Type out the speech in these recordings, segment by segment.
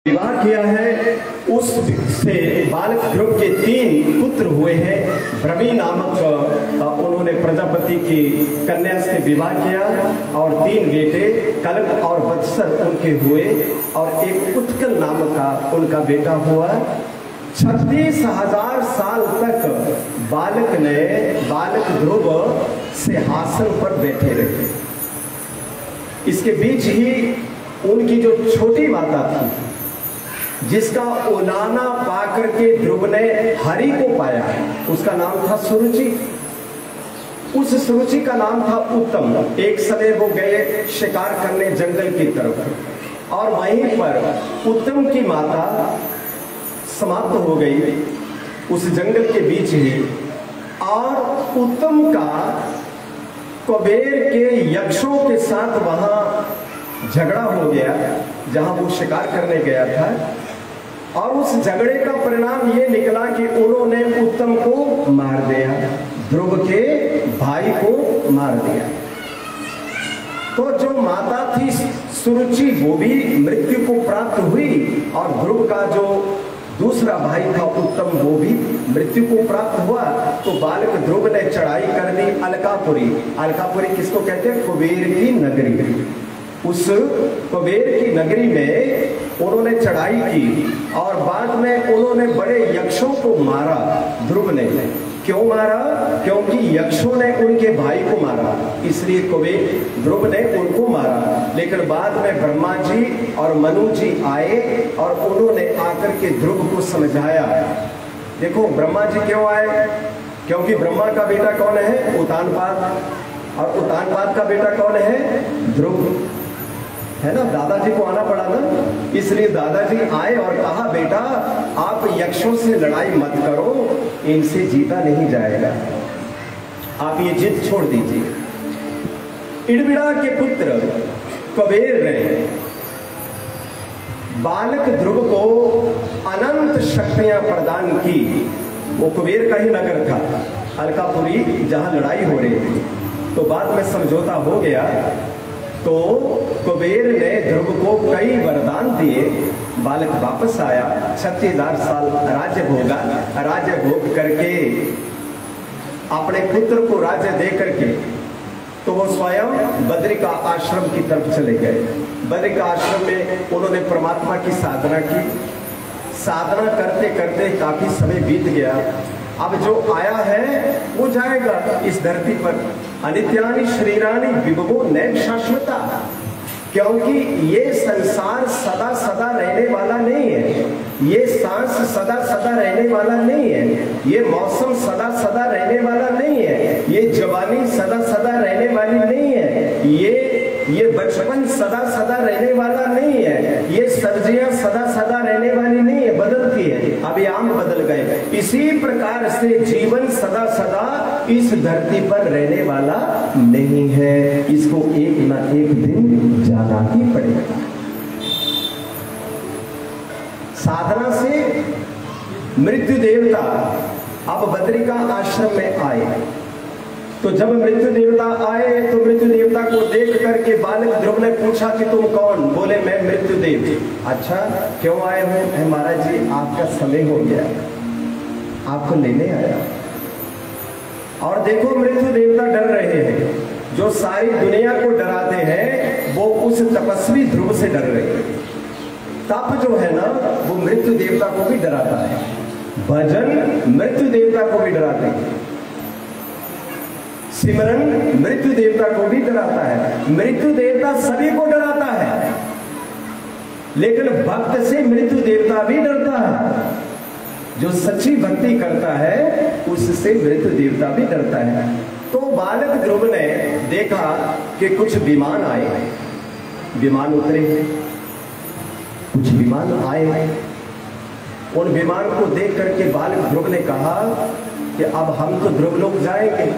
विवाह किया है उससे बालक ध्रुव के 3 पुत्र हुए हैं। भ्रमी नामक उन्होंने प्रजापति की कन्या से विवाह किया और 3 बेटे कलक और वत्सर उनके हुए और एक उत्कल नाम का उनका बेटा हुआ। 36,000 साल तक बालक ध्रुव सिंहासन पर बैठे रहे। इसके बीच ही उनकी जो छोटी माता थी, जिसका उलाना पाकर के ध्रुव ने हरि को पाया, उसका नाम था सुरुचि। उस सुरुचि का नाम था उत्तम। एक समय वो गए शिकार करने जंगल की तरफ और वहीं पर उत्तम की माता समाप्त हो गई उस जंगल के बीच ही। और उत्तम का कुबेर के यक्षों के साथ वहां झगड़ा हो गया जहां वो शिकार करने गया था। और उस झगड़े का परिणाम ये निकला कि उन्होंने उत्तम को मार दिया, ध्रुव के भाई को मार दिया। तो जो माता थी सुरुचि वो भी मृत्यु को प्राप्त हुई और ध्रुव का जो दूसरा भाई था उत्तम वो भी मृत्यु को प्राप्त हुआ। तो बालक ध्रुव ने चढ़ाई कर दी अलकापुरी। अलकापुरी किसको कहते हैं? कुबेर की नगरी। उस कुबेर की नगरी में उन्होंने चढ़ाई की और बाद में उन्होंने बड़े यक्षों को मारा। ध्रुव ने क्यों मारा? क्योंकि यक्षों ने उनके भाई को मारा, इसलिए कुबेर ध्रुव ने उनको मारा। लेकिन बाद में ब्रह्मा जी और मनु जी आए और उन्होंने आकर के ध्रुव को समझाया। देखो ब्रह्मा जी क्यों आए? क्योंकि ब्रह्मा का बेटा कौन है? उतानपाद। और उतानपाद का बेटा कौन है? ध्रुव, है ना। दादाजी को आना पड़ा ना, इसलिए दादाजी आए और कहा बेटा आप यक्षों से लड़ाई मत करो, इनसे जीता नहीं जाएगा, आप ये जिद छोड़ दीजिए। इड़बिड़ा के पुत्र कुबेर ने बालक ध्रुव को अनंत शक्तियां प्रदान की। वो कुबेर का ही नगर था अलकापुरी, जहां लड़ाई हो रही थी। तो बाद में समझौता हो गया तो कुबेर ने ध्रुव को कई वरदान दिए। बालक वापस आया, 36,000 साल राज्य भोगा। राज्य भोग करके अपने पुत्र को राज्य दे करके तो वो स्वयं बद्रिका आश्रम की तरफ चले गए। बद्रिका आश्रम में उन्होंने परमात्मा की साधना की। साधना करते करते काफी समय बीत गया। अब जो आया है वो जाएगा इस धरती पर। अनित्यानि शरीरानि विभवो नैव शाश्वता, क्योंकि ये संसार सदा सदा रहने वाला नहीं है। ये सांस सदा सदा रहने वाला नहीं है। ये मौसम सदा सदा रहने वाला नहीं है। ये जवानी सदा सदा रहने वाली नहीं है। ये बचपन सदा सदा रहने वाला नहीं है। ये सब्जियां सदा सदा रहने वाली नहीं है, बदलती है। अभी आम बदल गए। इसी प्रकार से जीवन सदा सदा इस धरती पर रहने वाला नहीं है। इसको एक ना एक दिन जाना ही पड़ेगा। साधना से मृत्यु देवता अब बद्रिका आश्रम में आए। तो जब मृत्यु देवता आए तो मृत्यु देवता को देख करके बालक ध्रुव ने पूछा कि तुम कौन? बोले मैं मृत्यु देव। अच्छा क्यों आए हो? महाराज जी आपका समय हो गया, आपको लेने आया। और देखो मृत्यु देवता डर रहे हैं। जो सारी दुनिया को डराते हैं वो उस तपस्वी ध्रुव से डर रहे हैं। तप जो है ना वो मृत्यु देवता को भी डराता है। भजन मृत्यु देवता को भी डराते हैं। सिमरन मृत्यु देवता को भी डराता है। मृत्यु देवता सभी को डराता है, लेकिन भक्त से मृत्यु देवता भी डरता है। जो सच्ची भक्ति करता है उससे मृत्यु देवता भी डरता है। तो बालक ध्रुव ने देखा कि कुछ विमान आए, विमान उतरे, कुछ विमान आए। उन विमान को देख करके बालक ध्रुव ने कहा कि अब हम तो ध्रुवलोक जाएंगे।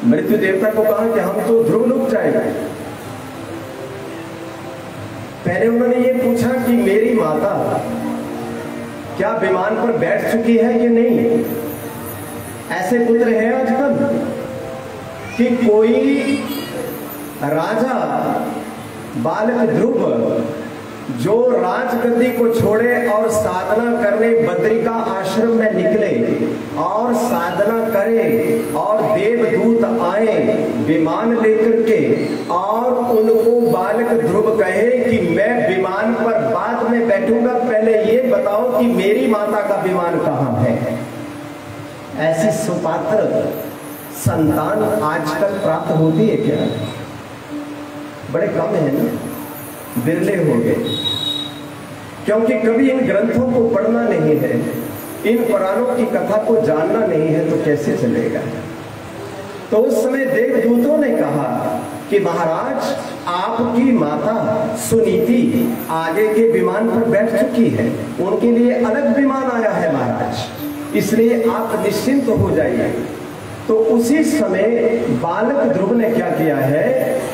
मृत्यु देवता को कहा कि हम तो ध्रुवलोक जाएंगे। पहले उन्होंने ये पूछा कि मेरी माता क्या विमान पर बैठ चुकी है कि नहीं? ऐसे पुत्र हैं आजकल कि कोई राजा बालक ध्रुव जो राजगद्दी को छोड़े और साधना करने बद्रिका आश्रम में निकले और साधना करे और देवदूत आए विमान लेकर के और उनको बालक ध्रुव कहे कि मैं विमान पर बाद में बैठूंगा, पहले ये बताओ कि मेरी माता का विमान कहाँ है। ऐसी सुपात्र संतान आजकल प्राप्त होती है क्या? बड़े कम है ना, बिरले हो गए, क्योंकि कभी इन ग्रंथों को पढ़ना नहीं है, इन पुराणों की कथा को जानना नहीं है, तो कैसे चलेगा। तो उस समय देवदूतों ने कहा कि महाराज आपकी माता सुनीति आगे के विमान पर बैठ चुकी है, उनके लिए अलग विमान आया है महाराज, इसलिए आप निश्चिंत हो जाइए। तो उसी समय बालक ध्रुव ने क्या किया है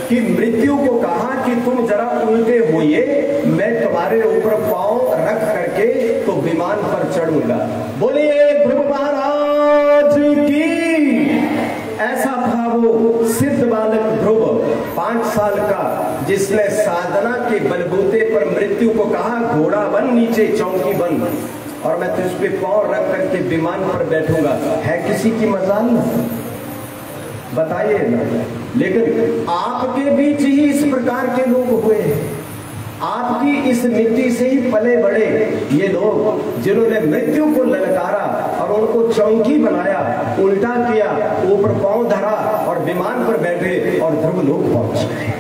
कि मृत्यु को कहा कि तुम जरा उल्टे होइए, मैं तुम्हारे ऊपर पांव रख करके तो विमान पर चढ़ूंगा। बोलिए ध्रुव महाराज की। ऐसा था वो सिद्ध बालक ध्रुव, 5 साल का, जिसने साधना के बलबूते पर मृत्यु को कहा घोड़ा बन, नीचे चौकी बन, और मैं तुझ पे पांव रख करके विमान पर बैठूंगा। है किसी की मजाल? बताइए ना। लेकिन आपके बीच ही इस प्रकार के लोग हुए हैं, आपकी इस मिट्टी से ही पले बड़े ये लोग, जिन्होंने मृत्यु को ललकारा और उनको चौकी बनाया, उल्टा किया, ऊपर पांव धरा और विमान पर बैठे और ध्रुव लोग पहुंच गए।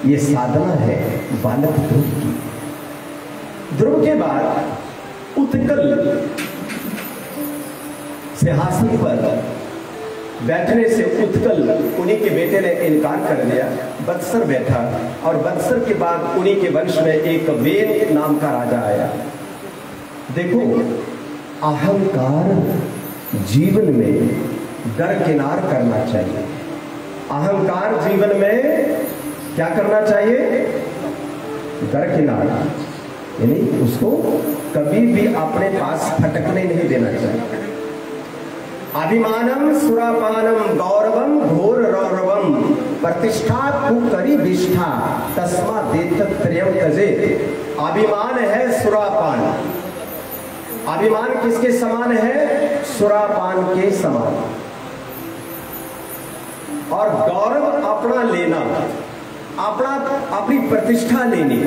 ये साधना है बालक ध्रुव की। ध्रुव के बाद उत्कल सिंहासन पर बैठने से उत्कल उन्हीं के बेटे ने इनकार कर दिया, बत्सर बैठा, और बत्सर के बाद उन्हीं के वंश में एक वेद नाम का राजा आया। देखो, अहंकार जीवन में दरकिनार करना चाहिए। अहंकार जीवन में क्या करना चाहिए? दरकिनार, यानी उसको कभी भी अपने पास फटकने नहीं देना चाहिए। अभिमानम सुरापानम गौरवम घोर रौरवम प्रतिष्ठा कुकरी विष्ठा तस्मा देतत्रयम तजे। अभिमान है सुरापान। अभिमान किसके समान है? सुरापान के समान। और गौरव अपना लेना, अपनी प्रतिष्ठा लेनी,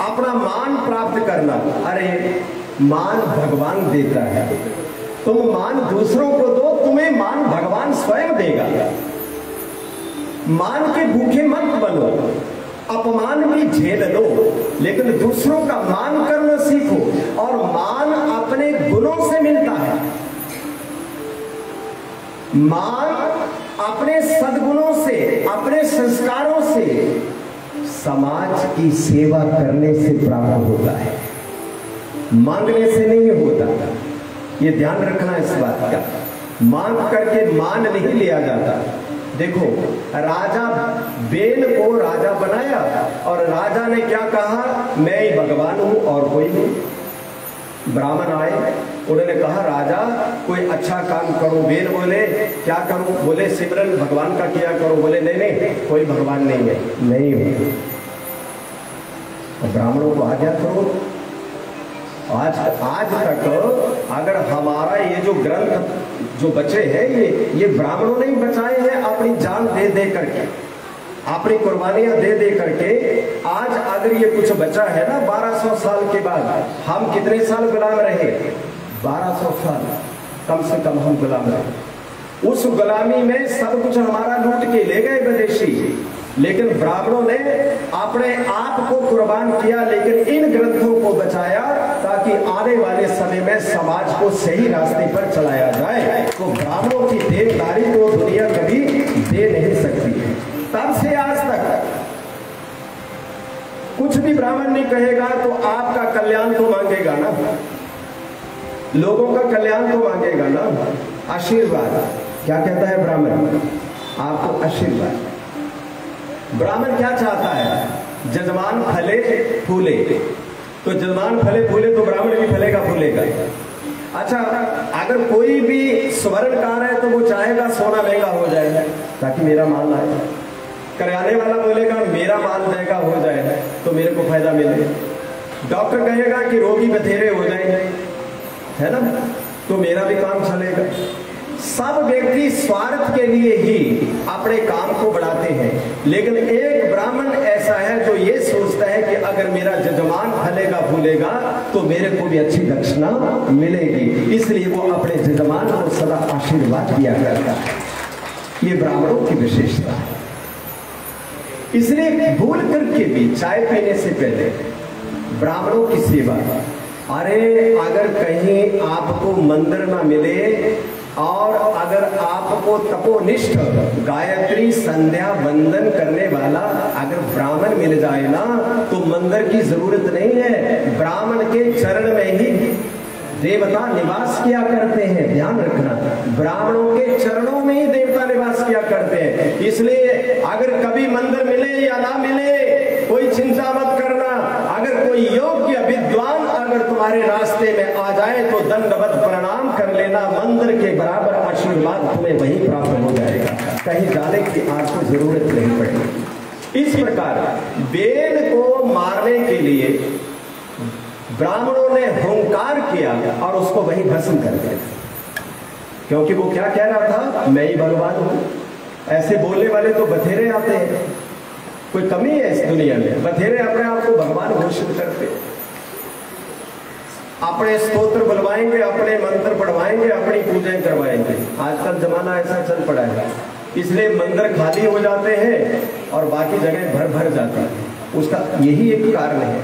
अपना मान प्राप्त करना। अरे मान भगवान देता है, तुम मान दूसरों को दो, तुम्हें मान भगवान स्वयं देगा। मान के भूखे मत बनो, अपमान भी झेल लो, लेकिन दूसरों का मान करना सीखो। और मान अपने गुणों से मिलता है, मान अपने सद्गुणों से, अपने संस्कारों से, समाज की सेवा करने से प्राप्त होता है, मांगने से नहीं होता। ये ध्यान रखना इस बात का। मांग करके मान नहीं लिया जाता। देखो, राजा बेन को राजा बनाया और राजा ने क्या कहा? मैं ही भगवान हूं और कोई नहीं। ब्राह्मण आए, उन्होंने कहा राजा कोई अच्छा काम करो। बेन बोले क्या करूं? बोले सिमरन भगवान का किया करो। बोले नहीं नहीं, कोई भगवान नहीं है, नहीं हो। ब्राह्मणों को आज्ञा करो। आज तक अगर हमारा ये जो ग्रंथ जो बचे हैं, ये ब्राह्मणों ने बचाए हैं अपनी जान दे दे करके, अपनी कुर्बानियां दे दे करके। आज अगर ये कुछ बचा है ना, 1200 साल के बाद, हम कितने साल गुलाम रहे? 1200 साल कम से कम हम गुलाम रहे। उस गुलामी में सब कुछ हमारा लूट के ले गए विदेशी, लेकिन ब्राह्मणों ने अपने आप को कुर्बान किया, लेकिन इन ग्रंथों को बचाया ताकि आने वाले समय में समाज को सही रास्ते पर चलाया जाए। तो ब्राह्मणों की देनदारी को दुनिया कभी दे नहीं सकती है। तब से आज तक कुछ भी ब्राह्मण नहीं कहेगा तो आपका कल्याण तो मांगेगा ना, लोगों का कल्याण तो मांगेगा ना, आशीर्वाद। क्या कहता है ब्राह्मण? आपको आशीर्वाद। ब्राह्मण क्या चाहता है? जजमान फले फूले। तो जजमान फले फूले तो ब्राह्मण भी फलेगा फूलेगा। अच्छा, अगर कोई भी स्वर्णकार है तो वो चाहेगा सोना महंगा हो जाए ताकि मेरा माल आए। करियाने वाला बोलेगा मेरा माल महंगा हो जाए तो मेरे को फायदा मिले, डॉक्टर कहेगा कि रोगी बथेरे हो जाएंगे, है ना, तो मेरा भी काम चलेगा। सब व्यक्ति स्वार्थ के लिए ही अपने काम को बढ़ाते हैं, लेकिन एक ब्राह्मण ऐसा है जो ये सोचता है कि अगर मेरा जजमान फलेगा फूलेगा तो मेरे को भी अच्छी दक्षिणा मिलेगी, इसलिए वो अपने जजमान को सदा आशीर्वाद दिया करता है। ये ब्राह्मणों की विशेषता है। इसलिए भूल करके भी चाय पीने से पहले ब्राह्मणों की सेवा, अरे अगर कहीं आपको मंदिर ना मिले और अगर आपको तपोनिष्ठ गायत्री संध्या वंदन करने वाला अगर ब्राह्मण मिल जाए ना तो मंदिर की जरूरत नहीं है, ब्राह्मण के चरण में ही देवता निवास किया करते हैं। ध्यान रखना, ब्राह्मणों के चरणों में ही देवता निवास किया करते हैं। इसलिए अगर कभी मंदिर मिले या ना मिले कोई चिंता मत करना, अगर कोई योग्य विद्वान अगर तुम्हारे रास्ते में आ जाए तो दंडवत प्रणाम कर लेना, मंदिर के बराबर आशीर्वाद तुम्हें वहीं प्राप्त हो जाएगा, कहीं जाने की आपको जरूरत नहीं पड़ेगी। इस प्रकार वेद को मारने के लिए ब्राह्मणों ने हुंकार किया और उसको वहीं भस्म कर दिया, क्योंकि वो क्या कह रहा था, मैं ही भगवान हूं। ऐसे बोलने वाले तो बथेरे आते हैं, कोई कमी है इस दुनिया में, बथेरे अपने आप को भगवान घोषित करते, अपने स्तोत्र बुलवाएंगे, अपने मंत्र पढ़वाएंगे, अपनी पूजाएं करवाएंगे। आजकल जमाना ऐसा चल पड़ा है, इसलिए मंदिर खाली हो जाते हैं और बाकी जगह भर भर जाती है। उसका यही एक कारण है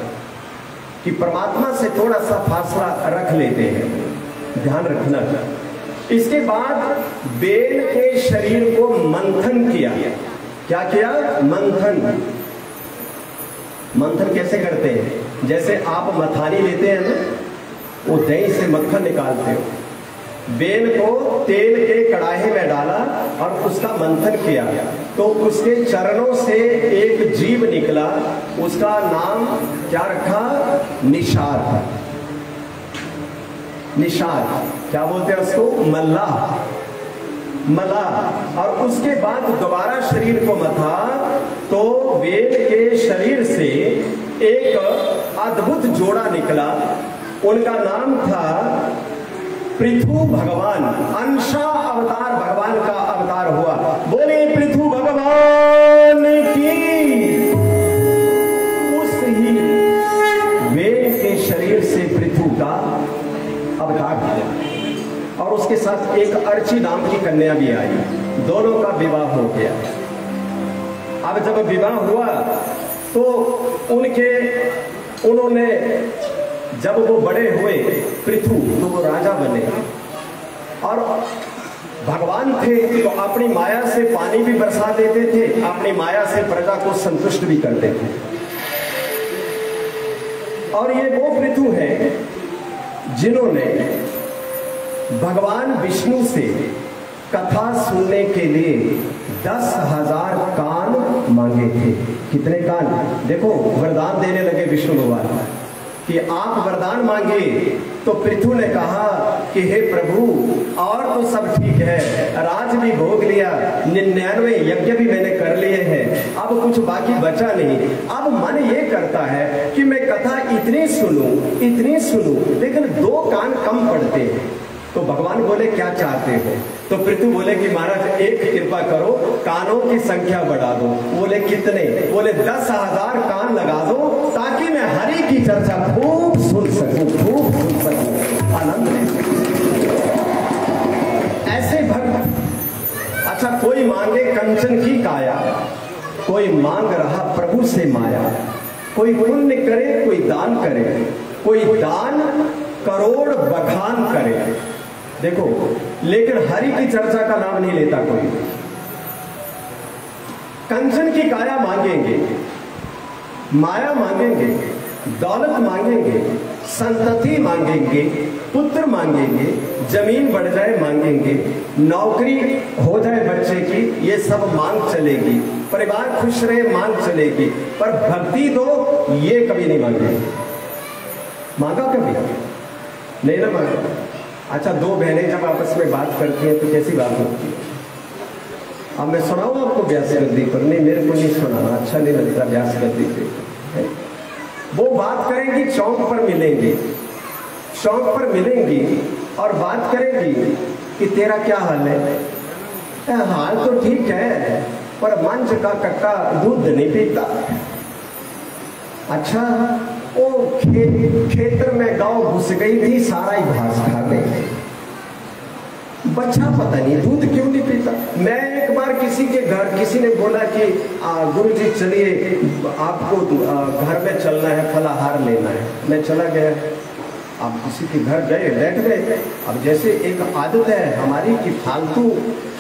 कि परमात्मा से थोड़ा सा फासला रख लेते हैं, ध्यान रखना। इसके बाद बेल के शरीर को मंथन किया। क्या किया? मंथन। मंथन कैसे करते हैं? जैसे आप मथानी लेते हैं ना, वो दही से मक्खन निकालते हो, बेल को तेल के कड़ाहे में डाला और उसका मंथन किया तो उसके चरणों से एक जीव निकला, उसका नाम क्या रखा? निषाद। निषाद क्या बोलते हैं उसको? मल्लाह। मल्लाह। और उसके बाद दोबारा शरीर को मथा तो बेल के शरीर से एक अद्भुत जोड़ा निकला, उनका नाम था पृथु भगवान। अंशा अवतार भगवान का अवतार हुआ। बोले पृथु भगवान की। उस ही वेद के शरीर से पृथु का अवतार हुआ और उसके साथ एक अर्ची नाम की कन्या भी आई, दोनों का विवाह हो गया। अब जब विवाह हुआ तो उन्होंने जब वो बड़े हुए पृथु तो वो राजा बने और भगवान थे तो अपनी माया से पानी भी बरसा देते थे, अपनी माया से प्रजा को संतुष्ट भी करते थे। और ये वो पृथु हैं जिन्होंने भगवान विष्णु से कथा सुनने के लिए 10,000 कान मांगे थे। कितने कान? देखो वरदान देने लगे विष्णु भगवान कि आप वरदान मांगे तो पृथु ने कहा कि हे प्रभु और तो सब ठीक है, राज भी भोग लिया, 99 यज्ञ भी मैंने कर लिए हैं, अब कुछ बाकी बचा नहीं। अब मन ये करता है कि मैं कथा इतनी सुनूं लेकिन 2 कान कम पड़ते हैं। तो भगवान बोले क्या चाहते हो? तो पृथु बोले कि महाराज एक कृपा करो, कानों की संख्या बढ़ा दो। बोले कितने? बोले 10,000 कान लगा दो ताकि मैं हरि की चर्चा खूब सुन सकूं, आनंद ले सकूं। ऐसे भक्त। अच्छा, कोई मांगे कंचन की काया, कोई मांग रहा प्रभु से माया, कोई पुण्य करे कोई दान करे, कोई दान करोड़ बखान करे। देखो, लेकिन हरि की चर्चा का नाम नहीं लेता कोई। कंचन की काया मांगेंगे, माया मांगेंगे, दौलत मांगेंगे, संतति मांगेंगे, पुत्र मांगेंगे, जमीन बढ़ जाए मांगेंगे, नौकरी हो जाए बच्चे की, ये सब मांग चलेगी, परिवार खुश रहे मांग चलेगी, पर भक्ति तो ये कभी नहीं मांगेंगे। मांगा कभी नहीं ना मांगा। अच्छा, 2 बहनें जब आपस में बात करती हैं तो कैसी बात होती है? अब मैं सुनाऊँ आपको व्यास गद्दी पर? नहीं, मेरे को नहीं सुनाना, अच्छा नहीं लगता व्यास गद्दी पे। वो बात करेंगी, चौक पर मिलेंगी, चौक पर मिलेंगी और बात करेंगी कि तेरा क्या हाल है? हाल तो ठीक है, पर मंच का कट्टा दूध नहीं पीता। अच्छा, वो खेतर में गांव घुस गई थी, सारा ही घास खा गई, बच्चा पता नहीं दूध क्यों नहीं पीता। मैं एक बार किसी के घर, किसी ने बोला कि गुरुजी चलिए आपको घर में चलना है, फलाहार लेना है। मैं चला गया, आप किसी के घर गए, बैठ गए। अब जैसे एक आदत है हमारी कि फालतू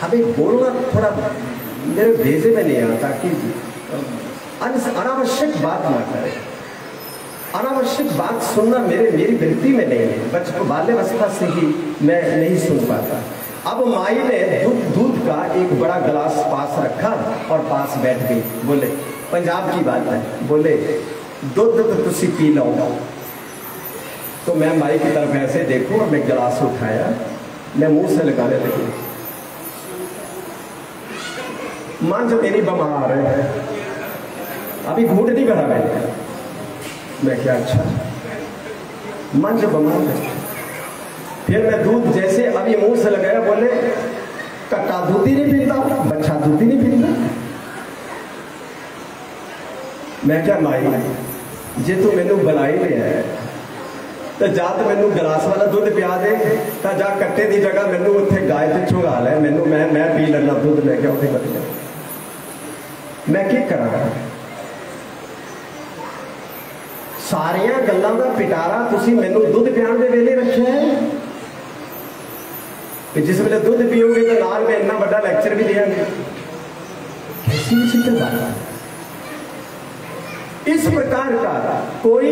हमें बोलना थोड़ा मेरे भेजे में नहीं आता कि अनावश्यक बात ना करें। अनावश्यक बात सुनना मेरी वृत्ति में नहीं है, बचपन बाल्यावस्था से ही मैं नहीं सुन पाता। अब माई ने दूध का एक बड़ा गिलास पास रखा और पास बैठ गई। बोले, पंजाब की बात है, बोले दूध तो तुसी पी लो। तो मैं माई की तरफ ऐसे देखूं और मैं गिलास उठाया, मैं मुंह से लगाने लगी। मां जो मेरी बीमार है, अभी घूंट नहीं भरा मैं क्या? अच्छा, मां जो बीमार है। फिर मैं दूध जैसे अभी मुंह से लगाया, बोले कट्टा दूध ही नहीं पीता, बच्चा दूध ही नहीं पीता। मैं क्या माई जे तू मैनू बुलाई लिया है तो जा तो मैनू गिलास वाला दूध पिया दे, तो जा कट्टे की जगह मैनू उत्थे गाय ते चुगा लै, मैनू मैं पी लेना दूध। मैं क्या उत्थे बदलिया, मैं क्या करा? सारिया गल्लां दा पिटारा तुसी मैनू दुध पियाण दे वेले रखिया है कि जिस वेले दुध पियोगे तो नाल मैं इन्ना बड़ा लैक्चर भी देंगे। कैसी विचित्र बात। इस प्रकार का कोई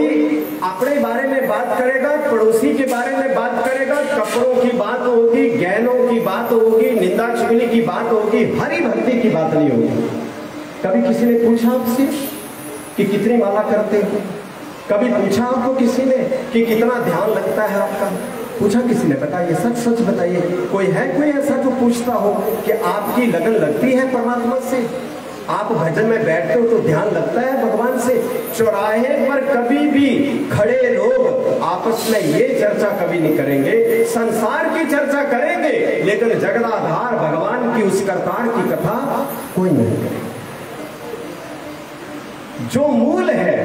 अपने बारे में बात करेगा, पड़ोसी के बारे में बात करेगा, कपड़ों की बात होगी, गहनों की बात होगी, निंदा चुगली की बात होगी, हरि भक्ति की बात नहीं होगी। कभी किसी ने पूछा आपसे कि कितनी माला करते हो? कभी पूछा आपको किसी ने कि कितना ध्यान लगता है आपका? पूछा किसी ने? बताइए, सच सच बताइए, कोई है कोई ऐसा जो पूछता हो कि आपकी लगन लगती है परमात्मा से? आप भजन में बैठते हो तो ध्यान लगता है भगवान से? चौराहे पर कभी भी खड़े लोग आपस में ये चर्चा कभी नहीं करेंगे, संसार की चर्चा करेंगे, लेकिन जगदाधार भगवान की उस करतार की कथा कोई नहीं करेगा। जो मूल है